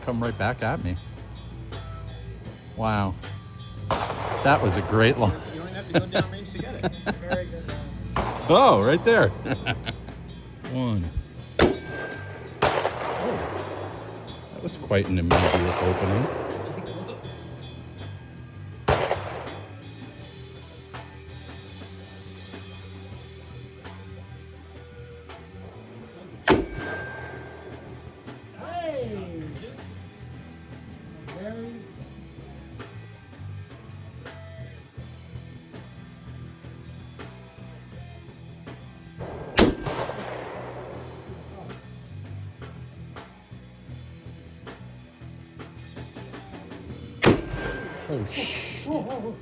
come right back at me. Wow. That was a great line. You don't have to go down range to get it. Very good line. Oh, right there. One. Oh, that was quite an immediate opening. Hey! Very. Oh, shh. Oh.